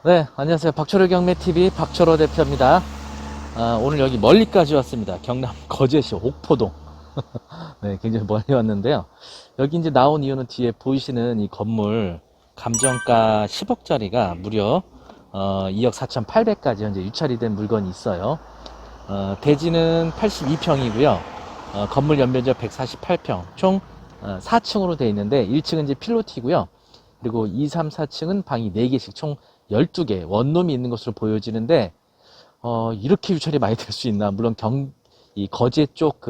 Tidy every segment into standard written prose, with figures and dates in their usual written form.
네, 안녕하세요. 박철호 경매TV 박철호 대표입니다. 오늘 여기 멀리까지 왔습니다. 경남 거제시 옥포동. 네, 굉장히 멀리 왔는데요. 여기 이제 나온 이유는 뒤에 보이시는 이 건물 감정가 10억짜리가 무려 2억 4,800까지 현재 유찰이 된 물건이 있어요. 대지는 82평이고요. 건물 연면적 148평, 총 4층으로 되어 있는데 1층은 이제 필로티고요. 그리고 2, 3, 4층은 방이 4개씩 총 12개 원룸이 있는 것으로 보여지는데 이렇게 유찰이 많이 될 수 있나. 물론 이 거제 쪽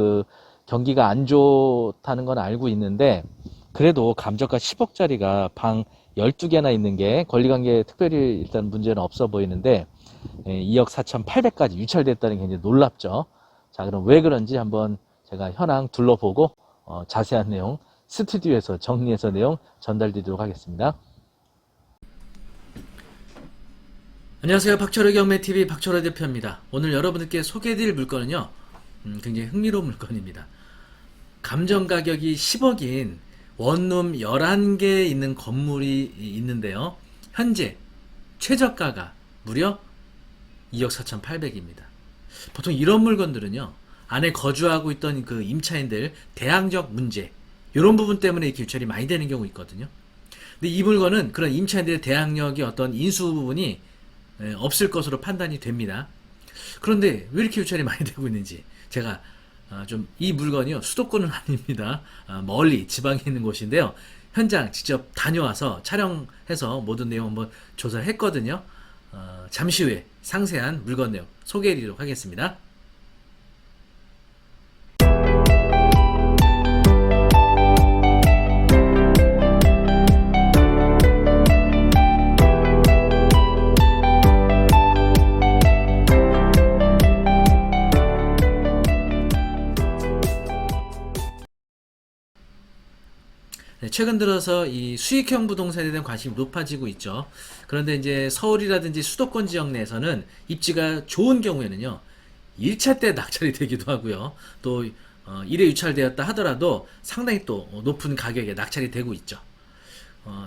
경기가 안 좋다는 건 알고 있는데 그래도 감정가 10억짜리가 방 12개나 있는 게 권리관계에 특별히 일단 문제는 없어 보이는데 2억 4,800까지 유찰됐다는 게 굉장히 놀랍죠. 자, 그럼 왜 그런지 한번 제가 현황 둘러보고 자세한 내용 스튜디오에서 정리해서 내용 전달드리도록 하겠습니다. 안녕하세요. 박철호 경매TV 박철호 대표입니다. 오늘 여러분들께 소개해드릴 물건은요, 굉장히 흥미로운 물건입니다. 감정 가격이 10억인 원룸 11개 있는 건물이 있는데요. 현재 최저가가 무려 2억 4,800입니다. 보통 이런 물건들은요, 안에 거주하고 있던 그 임차인들 대항적 문제, 이런 부분 때문에 이렇게 유찰이 많이 되는 경우 있거든요. 근데 이 물건은 그런 임차인들의 대항력의 어떤 인수 부분이 없을 것으로 판단이 됩니다. 그런데 왜 이렇게 유찰이 많이 되고 있는지 제가 좀 이 물건이요, 수도권은 아닙니다. 멀리 지방에 있는 곳인데요. 현장 직접 다녀와서 촬영해서 모든 내용 한번 조사를 했거든요. 잠시 후에 상세한 물건 내용 소개해드리도록 하겠습니다. 네, 최근 들어서 이 수익형 부동산에 대한 관심이 높아지고 있죠. 그런데 이제 서울이라든지 수도권 지역 내에서는 입지가 좋은 경우에는요, 1차 때 낙찰이 되기도 하고요. 또 1회 유찰되었다 하더라도 상당히 또 높은 가격에 낙찰이 되고 있죠.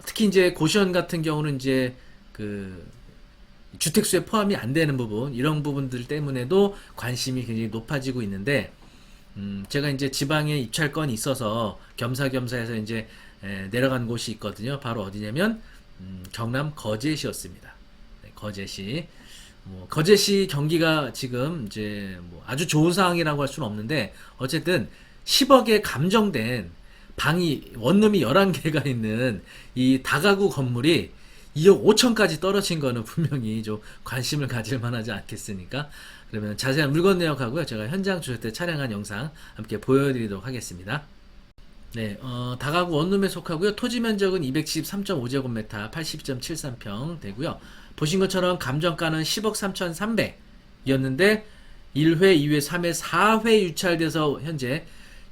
특히 이제 고시원 같은 경우는 이제 그 주택수에 포함이 안 되는 부분, 이런 부분들 때문에도 관심이 굉장히 높아지고 있는데, 제가 이제 지방에 입찰권이 있어서 겸사겸사해서 이제 내려간 곳이 있거든요. 바로 어디냐면 경남 거제시였습니다. 네, 거제시. 거제시 경기가 지금 이제 뭐 아주 좋은 상황이라고 할 수는 없는데 어쨌든 10억에 감정된 방이 원룸이 11개가 있는 이 다가구 건물이 2억 5천까지 떨어진 거는 분명히 좀 관심을 가질 만하지 않겠습니까? 그러면 자세한 물건 내역하고요, 제가 현장 주차 때 촬영한 영상 함께 보여드리도록 하겠습니다. 네, 다가구 원룸에 속하고요. 토지 면적은 273.5제곱미터, 80.73평 되고요. 보신 것처럼 감정가는 10억 3,300이었는데 1회, 2회, 3회, 4회 유찰돼서 현재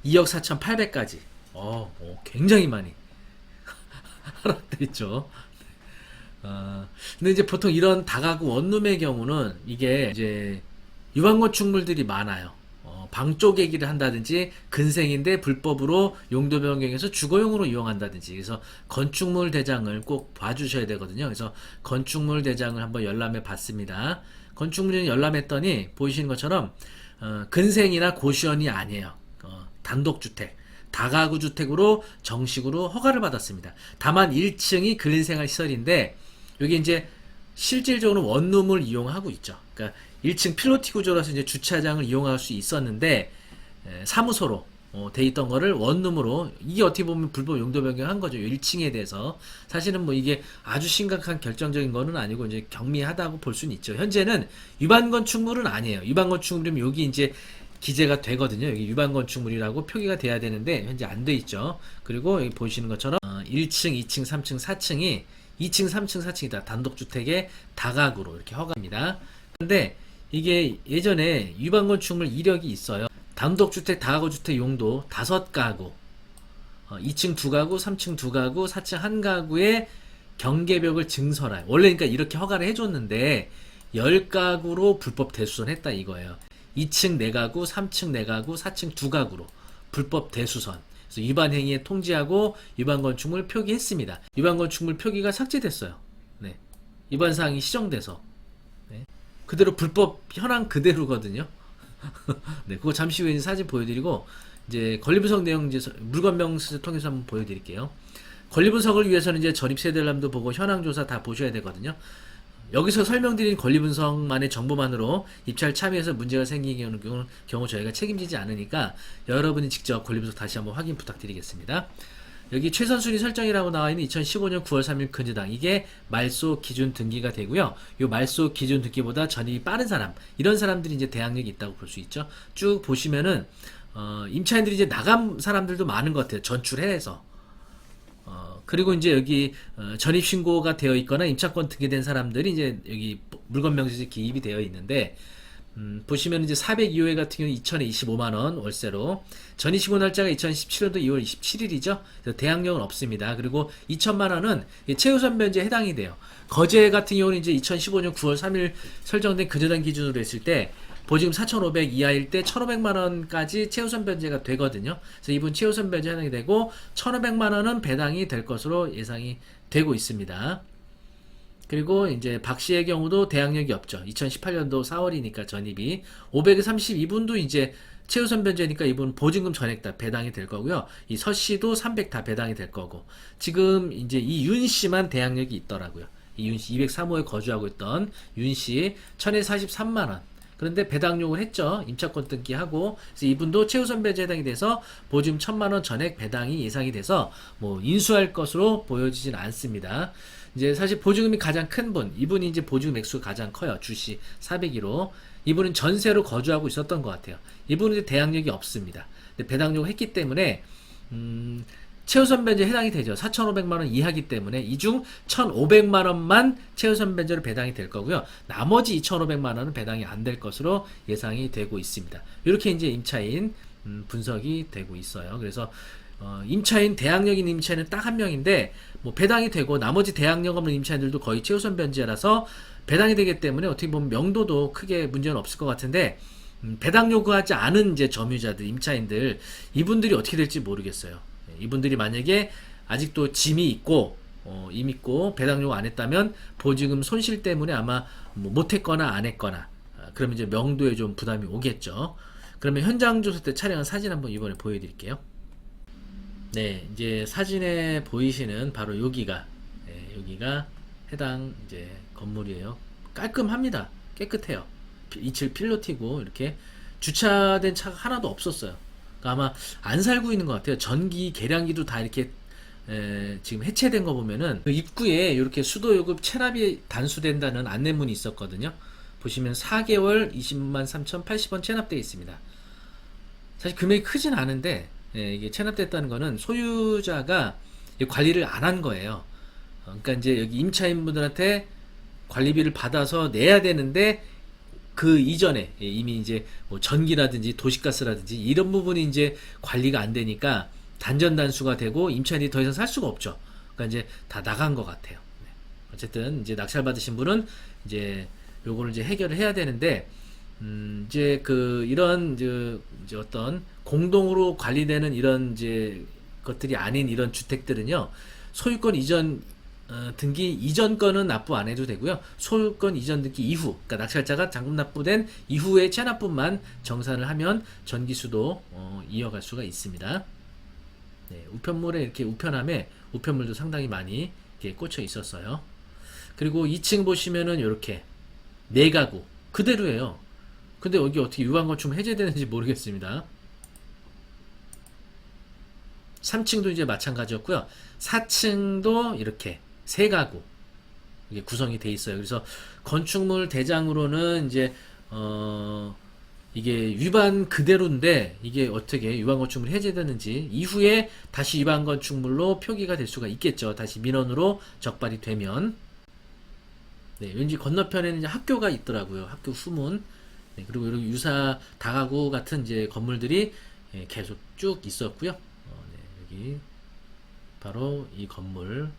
2억 4,800까지. 굉장히 많이 하락돼 있죠. 근데 이제 보통 이런 다가구 원룸의 경우는 이게 이제 유황 건축물들이 많아요. 방 쪼개기를 한다든지 근생인데 불법으로 용도 변경해서 주거용으로 이용한다든지, 그래서 건축물 대장을 꼭 봐주셔야 되거든요. 그래서 건축물 대장을 한번 열람해 봤습니다. 건축물을 열람했더니 보이시는 것처럼 근생이나 고시원이 아니에요. 단독주택, 다가구 주택으로 정식으로 허가를 받았습니다. 다만 1층이 근린생활 시설인데 여기 이제 실질적으로 원룸을 이용하고 있죠. 그러니까 1층 필로티 구조라서 이제 주차장을 이용할 수 있었는데 사무소로 돼 있던 거를 원룸으로, 이게 어떻게 보면 불법 용도 변경한 거죠. 1층에 대해서 사실은 뭐 이게 아주 심각한 결정적인 거는 아니고 이제 경미하다고 볼 수는 있죠. 현재는 위반 건축물은 아니에요. 위반 건축물이면 여기 이제 기재가 되거든요. 여기 위반 건축물이라고 표기가 돼야 되는데 현재 안 돼 있죠. 그리고 여기 보시는 것처럼 1층, 2층, 3층, 4층이 2층, 3층, 4층이다. 단독주택의 다가구로 이렇게 허가입니다. 근데 이게 예전에 위반 건축물 이력이 있어요. 단독주택, 다가구주택 용도 5가구, 2층 2가구, 3층 2가구, 4층 1가구의 경계벽을 증설할, 원래 그러니까 이렇게 허가를 해줬는데 10가구로 불법 대수선했다 이거예요. 2층 4가구, 3층 4가구, 4층 2가구로 불법 대수선. 그래서 위반 행위에 통지하고 위반 건축물 표기했습니다. 위반 건축물 표기가 삭제됐어요. 네. 위반 사항이 시정돼서. 네. 그대로 불법 현황 그대로거든요. 네, 그거 잠시 후에 사진 보여드리고 이제 권리분석 내용 이제 물건 명세서 통해서 한번 보여드릴게요. 권리분석을 위해서는 이제 전입 세대람도 보고 현황 조사 다 보셔야 되거든요. 여기서 설명드린 권리분석만의 정보만으로 입찰 참여해서 문제가 생기는 경우 저희가 책임지지 않으니까 여러분이 직접 권리분석 다시 한번 확인 부탁드리겠습니다. 여기 최선순위 설정이라고 나와 있는 2015년 9월 3일 근저당, 이게 말소 기준 등기가 되고요. 이 말소 기준 등기보다 전입이 빠른 사람, 이런 사람들이 이제 대항력이 있다고 볼 수 있죠. 쭉 보시면은 임차인들이 이제 나간 사람들도 많은 것 같아요. 전출해서. 그리고 이제 여기 전입 신고가 되어 있거나 임차권 등기된 사람들이 이제 여기 물건 명세서에 기입이 되어 있는데, 보시면 이제 402호회 같은 경우 2,000에 25만 원 월세로, 전입 신고 날짜가 2017년도 2월 27일이죠. 그래서 대항력은 없습니다. 그리고 2천만 원은 최우선 변제에 해당이 돼요. 거제 같은 경우는 이제 2015년 9월 3일 설정된 근저당 기준으로 했을 때 보증금 4,500 이하일 때 1,500만 원까지 최우선 변제가 되거든요. 그래서 이분 최우선 변제 해당이 되고 1,500만 원은 배당이 될 것으로 예상이 되고 있습니다. 그리고 이제 박 씨의 경우도 대항력이 없죠. 2018년도 4월이니까 전입이 532분도 이제 최우선 변제니까 이분 보증금 전액 다 배당이 될 거고요. 이 서 씨도 300 다 배당이 될 거고, 지금 이제 이 윤 씨만 대항력이 있더라고요. 이 윤 씨 203호에 거주하고 있던 윤 씨 1,043만 원. 그런데 배당 요구를 했죠. 임차권 등기하고. 그래서 이분도 최우선 변제 해당이 돼서 보증금 1,000만 원 전액 배당이 예상이 돼서 뭐 인수할 것으로 보여지진 않습니다. 이제 사실 보증금이 가장 큰 분, 이분이 이제 보증금 액수가 가장 커요. 주씨 401호. 이분은 전세로 거주하고 있었던 것 같아요. 이분은 이제 대항력이 없습니다. 근데 배당 요구 했기 때문에 최우선 변제 해당이 되죠. 4,500만 원 이하기 때문에 이 중 1,500만 원만 최우선 변제로 배당이 될 거고요. 나머지 2,500만 원은 배당이 안 될 것으로 예상이 되고 있습니다. 이렇게 이제 임차인 분석이 되고 있어요. 그래서 임차인, 대항력 있는 임차인은 딱 한 명인데 뭐 배당이 되고 나머지 대항력 없는 임차인들도 거의 최우선 변제라서 배당이 되기 때문에 어떻게 보면 명도도 크게 문제는 없을 것 같은데, 배당 요구하지 않은 이제 점유자들, 임차인들, 이분들이 어떻게 될지 모르겠어요. 이분들이 만약에 아직도 짐이 있고 배당 요구 안 했다면 보증금 손실 때문에 아마 뭐 못했거나 안 했거나, 그러면 이제 명도에 좀 부담이 오겠죠. 그러면 현장 조사 때 촬영한 사진 한번 이번에 보여드릴게요. 네, 이제 사진에 보이시는 바로 여기가, 여기가 해당 이제 건물이에요. 깔끔합니다. 깨끗해요. 27 필로티고 이렇게 주차된 차가 하나도 없었어요. 그러니까 아마 안 살고 있는 것 같아요. 전기, 계량기도 다 이렇게 지금 해체된 거 보면은 그 입구에 이렇게 수도요금 체납이 단수된다는 안내문이 있었거든요. 보시면 4개월 20만 3,080원 체납되어 있습니다. 사실 금액이 크진 않은데, 이게 체납됐다는 거는 소유자가 관리를 안 한 거예요. 그러니까 이제 여기 임차인분들한테 관리비를 받아서 내야 되는데 그 이전에 이미 이제 뭐 전기라든지 도시가스라든지 이런 부분이 이제 관리가 안 되니까 단전단수가 되고 임차인이 더 이상 살 수가 없죠. 그러니까 이제 다 나간 것 같아요. 어쨌든 이제 낙찰 받으신 분은 이제 요거를 이제 해결을 해야 되는데, 이제 이런 이제 어떤 공동으로 관리되는 이런 이제 것들이 아닌 이런 주택들은요, 소유권 이전 등기 이전 건은 납부 안 해도 되고요. 소유권 이전 등기 이후, 그러니까 낙찰자가 잔금 납부된 이후에 체납분만 정산을 하면 전기수도 이어갈 수가 있습니다. 네, 우편물에 이렇게 우편함에 우편물도 상당히 많이 이렇게 꽂혀 있었어요. 그리고 2층 보시면은 이렇게 4가구 그대로예요. 근데 여기 어떻게 유관건축 해제되는지 모르겠습니다. 3층도 이제 마찬가지였고요. 4층도 이렇게 3가구 이게 구성이 돼 있어요. 그래서 건축물 대장으로는 이제 이게 위반 그대로인데 이게 어떻게 위반 건축물이 해제되는지 이후에 다시 위반 건축물로 표기가 될 수가 있겠죠. 다시 민원으로 적발이 되면. 네, 왠지 건너편에는 이제 학교가 있더라고요. 학교 후문. 네, 그리고 이렇게 유사 다가구 같은 이제 건물들이 계속 쭉 있었고요. 네, 여기 바로 이 건물.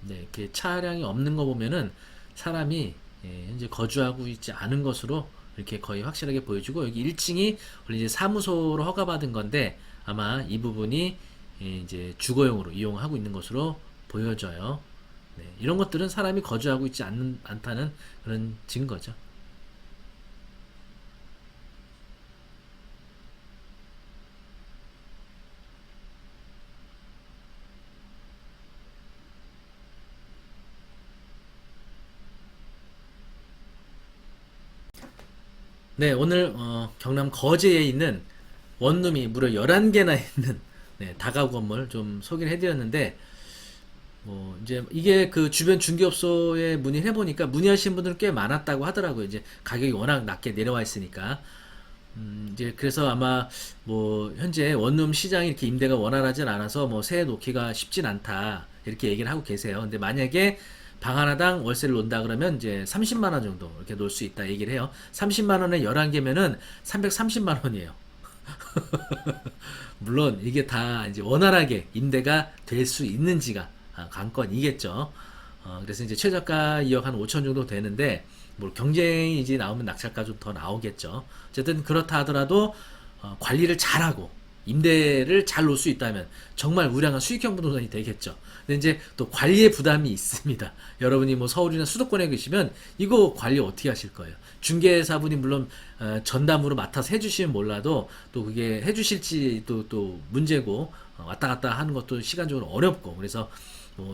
네, 이렇게 차량이 없는 거 보면은 사람이 현재 거주하고 있지 않은 것으로 이렇게 거의 확실하게 보여주고, 여기 1층이 원래 이제 사무소로 허가받은 건데 아마 이 부분이 이제 주거용으로 이용하고 있는 것으로 보여져요. 네, 이런 것들은 사람이 거주하고 있지 않다는 그런 증거죠. 네, 오늘 경남 거제에 있는 원룸이 무려 11개나 있는 네, 다가구 건물 좀 소개를 해드렸는데, 이제 이게 그 주변 중개업소에 문의를 해보니까 문의하신 분들은 꽤 많았다고 하더라고요. 이제 가격이 워낙 낮게 내려와 있으니까. 이제 그래서 아마 뭐 현재 원룸 시장이 이렇게 임대가 원활하진 않아서 뭐 세에 놓기가 쉽진 않다 이렇게 얘기를 하고 계세요. 근데 만약에 방 하나당 월세를 놓는다 그러면 이제 30만 원 정도 이렇게 놓을 수 있다 얘기를 해요. 30만 원에 11개면은 330만 원이에요. 물론 이게 다 이제 원활하게 임대가 될 수 있는지가 관건이겠죠. 그래서 이제 최저가 2억 한 5천 정도 되는데, 뭐 경쟁이 이제 나오면 낙찰가 좀 더 나오겠죠. 어쨌든 그렇다 하더라도 관리를 잘하고 임대를 잘 놓을 수 있다면 정말 우량한 수익형 부동산이 되겠죠. 근데 이제 또 관리의 부담이 있습니다. 여러분이 뭐 서울이나 수도권에 계시면 이거 관리 어떻게 하실 거예요? 중개사분이 물론 전담으로 맡아서 해주시면 몰라도 또 그게 해주실지 또 문제고, 왔다 갔다 하는 것도 시간적으로 어렵고, 그래서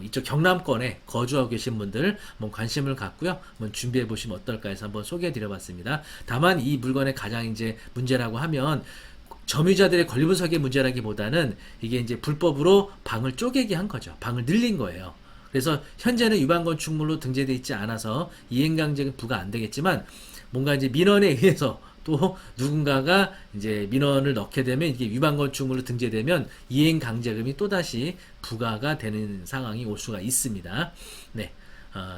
이쪽 경남권에 거주하고 계신 분들 한번 관심을 갖고요, 한번 준비해 보시면 어떨까 해서 한번 소개해 드려 봤습니다. 다만 이 물건의 가장 이제 문제라고 하면 점유자들의 권리분석의 문제라기보다는 이게 이제 불법으로 방을 쪼개게 한 거죠. 방을 늘린 거예요. 그래서 현재는 유방건축물로 등재되어 있지 않아서 이행강제는 부과 안 되겠지만, 뭔가 이제 민원에 의해서 또 누군가가 이제 민원을 넣게 되면 이게 위반건축물로 등재되면 이행강제금이 또다시 부과가 되는 상황이 올 수가 있습니다. 네.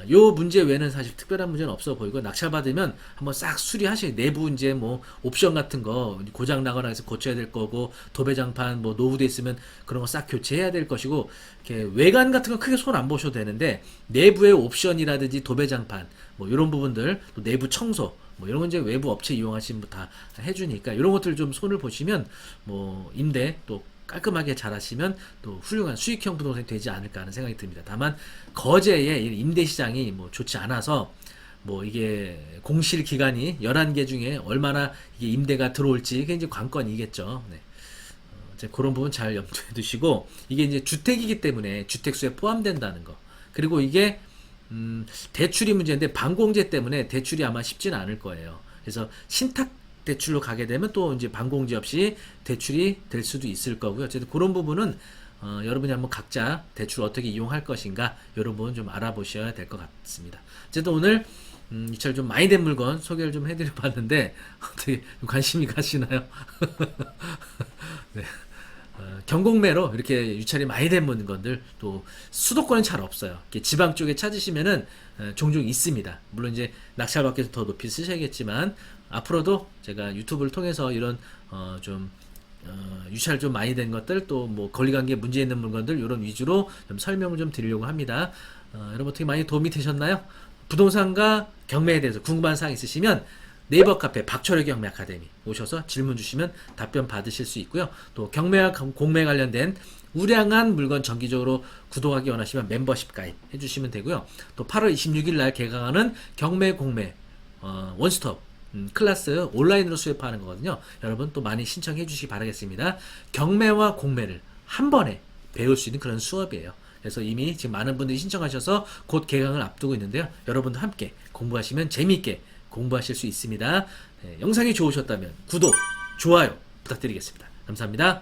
요 문제 외에는 사실 특별한 문제는 없어 보이고, 낙찰받으면 한번 싹 수리하셔야, 내부 이제 뭐 옵션 같은 거 고장 나거나 해서 고쳐야 될 거고, 도배장판 뭐 노후돼 있으면 그런 거 싹 교체해야 될 것이고, 이렇게 외관 같은 건 크게 손 안 보셔도 되는데 내부의 옵션이라든지 도배장판 뭐 이런 부분들, 또 내부 청소 뭐 이런 건 이제 외부 업체 이용하시면 다 해주니까 이런 것들 좀 손을 보시면 뭐 임대 또 깔끔하게 잘 하시면 또 훌륭한 수익형 부동산이 되지 않을까 하는 생각이 듭니다. 다만 거제의 임대 시장이 뭐 좋지 않아서 뭐 이게 공실 기간이 11개 중에 얼마나 이게 임대가 들어올지 그게 이제 관건이겠죠. 네. 이제 그런 부분 잘 염두에 두시고, 이게 이제 주택이기 때문에 주택수에 포함된다는 거. 그리고 이게 대출이 문제인데 반공제 때문에 대출이 아마 쉽지는 않을 거예요. 그래서 신탁 대출로 가게 되면 또 이제 반공제 없이 대출이 될 수도 있을 거고요. 어쨌든 그런 부분은 여러분이 한번 각자 대출 어떻게 이용할 것인가 이런 부분 좀 알아보셔야 될 것 같습니다. 어쨌든 오늘 유찰 좀 많이 된 물건 소개를 좀 해드려 봤는데 어떻게 관심이 가시나요? 네. 경공매로 이렇게 유찰이 많이 된 물건들, 또 수도권은 잘 없어요. 이렇게 지방 쪽에 찾으시면은 종종 있습니다. 물론 이제 낙찰받기 위해서 더 높이 쓰셔야겠지만, 앞으로도 제가 유튜브를 통해서 이런 좀 유찰 좀 많이 된 것들, 또 뭐 권리관계 문제 있는 물건들 이런 위주로 좀 설명을 좀 드리려고 합니다. 여러분 어떻게 많이 도움이 되셨나요? 부동산과 경매에 대해서 궁금한 사항 있으시면 네이버 카페 박철의 경매 아카데미 오셔서 질문 주시면 답변 받으실 수 있고요. 또 경매와 공매 관련된 우량한 물건 정기적으로 구독하기 원하시면 멤버십 가입 해주시면 되고요. 또 8월 26일 날 개강하는 경매 공매 원스톱 클래스 온라인으로 수업하는 거거든요. 여러분 또 많이 신청해 주시기 바라겠습니다. 경매와 공매를 한 번에 배울 수 있는 그런 수업이에요. 그래서 이미 지금 많은 분들이 신청하셔서 곧 개강을 앞두고 있는데요. 여러분도 함께 공부하시면 재미있게 공부하실 수 있습니다. 네, 영상이 좋으셨다면 구독, 좋아요 부탁드리겠습니다. 감사합니다.